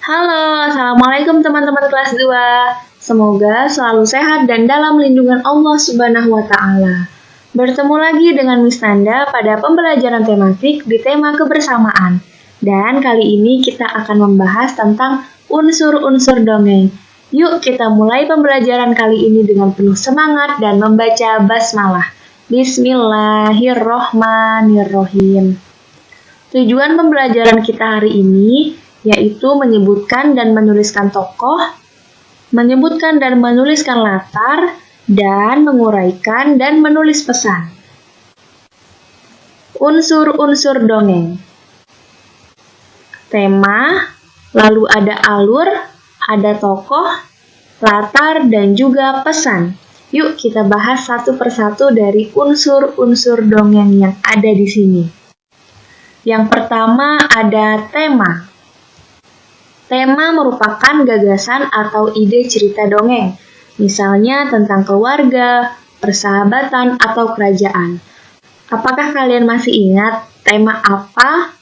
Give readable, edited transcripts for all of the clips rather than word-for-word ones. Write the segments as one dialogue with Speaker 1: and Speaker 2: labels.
Speaker 1: Halo, Assalamualaikum teman-teman kelas 2. Semoga selalu sehat dan dalam lindungan Allah Subhanahu wa Ta'ala. Bertemu lagi dengan Miss Nanda pada pembelajaran tematik di tema kebersamaan. Dan kali ini kita akan membahas tentang unsur-unsur dongeng. Yuk kita mulai pembelajaran kali ini dengan penuh semangat dan membaca basmalah. Bismillahirrohmanirrohim. Tujuan pembelajaran kita hari ini yaitu menyebutkan dan menuliskan tokoh, menyebutkan dan menuliskan latar, dan menguraikan dan menulis pesan. Unsur-unsur dongeng. Tema, lalu ada alur, ada tokoh, latar, dan juga pesan. Yuk kita bahas satu persatu dari unsur-unsur dongeng yang ada di sini. Yang pertama ada tema. Tema merupakan gagasan atau ide cerita dongeng, misalnya tentang keluarga, persahabatan, atau kerajaan. Apakah kalian masih ingat tema apa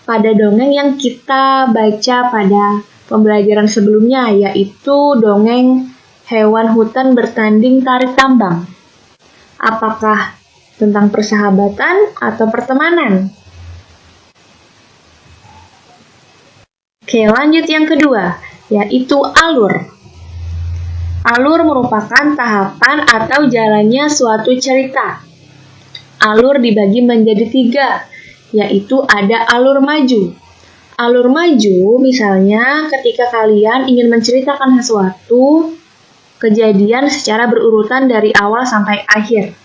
Speaker 1: pada dongeng yang kita baca pada pembelajaran sebelumnya, yaitu dongeng hewan hutan bertanding tarik tambang? Apakah tentang persahabatan atau pertemanan? Oke, lanjut yang kedua, yaitu alur. Alur merupakan tahapan atau jalannya suatu cerita. Alur dibagi menjadi 3, yaitu ada alur maju. Alur maju misalnya ketika kalian ingin menceritakan sesuatu kejadian secara berurutan dari awal sampai akhir.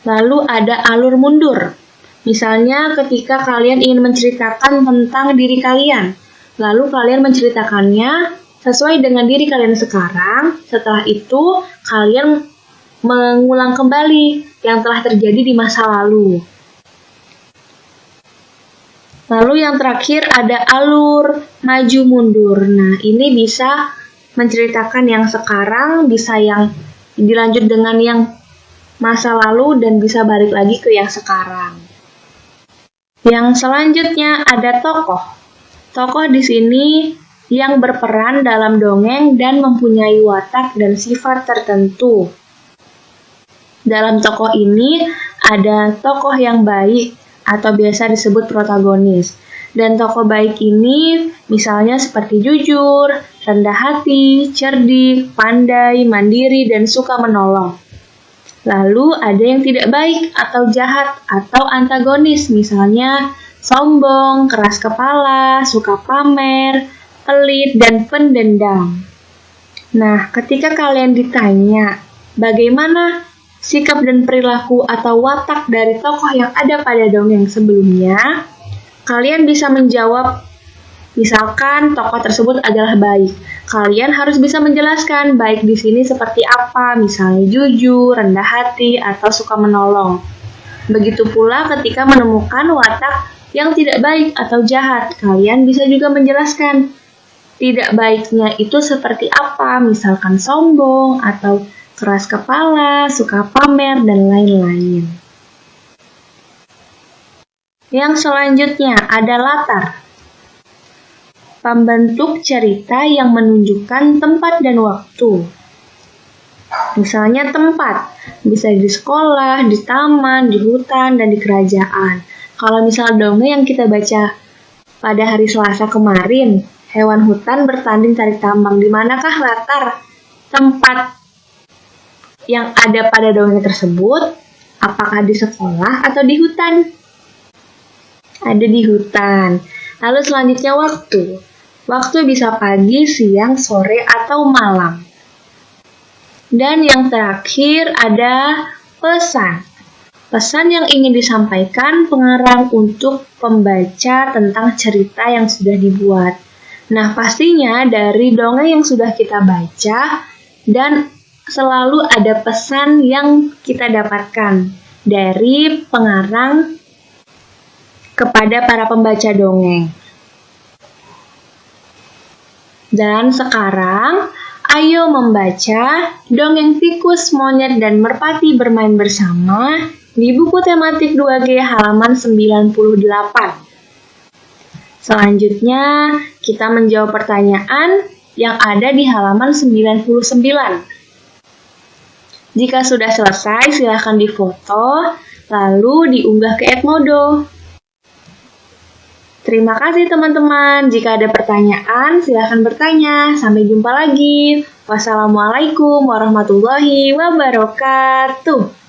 Speaker 1: Lalu ada alur mundur. Misalnya ketika kalian ingin menceritakan tentang diri kalian, lalu kalian menceritakannya sesuai dengan diri kalian sekarang, setelah itu kalian mengulang kembali yang telah terjadi di masa lalu. Lalu yang terakhir ada alur maju mundur. Nah, ini bisa menceritakan yang sekarang, bisa yang dilanjut dengan yang masa lalu, dan bisa balik lagi ke yang sekarang. Yang selanjutnya ada tokoh. Tokoh di sini yang berperan dalam dongeng dan mempunyai watak dan sifat tertentu. Dalam tokoh ini ada tokoh yang baik atau biasa disebut protagonis. Dan tokoh baik ini misalnya seperti jujur, rendah hati, cerdik, pandai, mandiri, dan suka menolong. Lalu ada yang tidak baik atau jahat atau antagonis, misalnya sombong, keras kepala, suka pamer, pelit, dan pendendam. Nah, ketika kalian ditanya bagaimana sikap dan perilaku atau watak dari tokoh yang ada pada dongeng sebelumnya, kalian bisa menjawab, misalkan tokoh tersebut adalah baik. Kalian harus bisa menjelaskan baik di sini seperti apa, misalnya jujur, rendah hati, atau suka menolong. Begitu pula ketika menemukan watak yang tidak baik atau jahat, kalian bisa juga menjelaskan tidak baiknya itu seperti apa, misalkan sombong, atau keras kepala, suka pamer, dan lain-lain. Yang selanjutnya ada latar. Pembentuk cerita yang menunjukkan tempat dan waktu. Misalnya tempat, bisa di sekolah, di taman, di hutan, dan di kerajaan. Kalau misal dongeng yang kita baca pada hari Selasa kemarin, hewan hutan bertanding tarik tambang, di manakah latar tempat yang ada pada dongeng tersebut? Apakah di sekolah atau di hutan? Ada di hutan. Lalu selanjutnya waktu. Waktu bisa pagi, siang, sore, atau malam. Dan yang terakhir ada pesan. Pesan yang ingin disampaikan pengarang untuk pembaca tentang cerita yang sudah dibuat. Nah, pastinya dari dongeng yang sudah kita baca dan selalu ada pesan yang kita dapatkan dari pengarang kepada para pembaca dongeng. Dan sekarang, ayo membaca dongeng tikus, monyet, dan merpati bermain bersama di buku tematik 2G halaman 98. Selanjutnya, kita menjawab pertanyaan yang ada di halaman 99. Jika sudah selesai, silahkan difoto, lalu diunggah ke Edmodo. Terima kasih teman-teman. Jika ada pertanyaan, silahkan bertanya. Sampai jumpa lagi. Wassalamualaikum warahmatullahi wabarakatuh.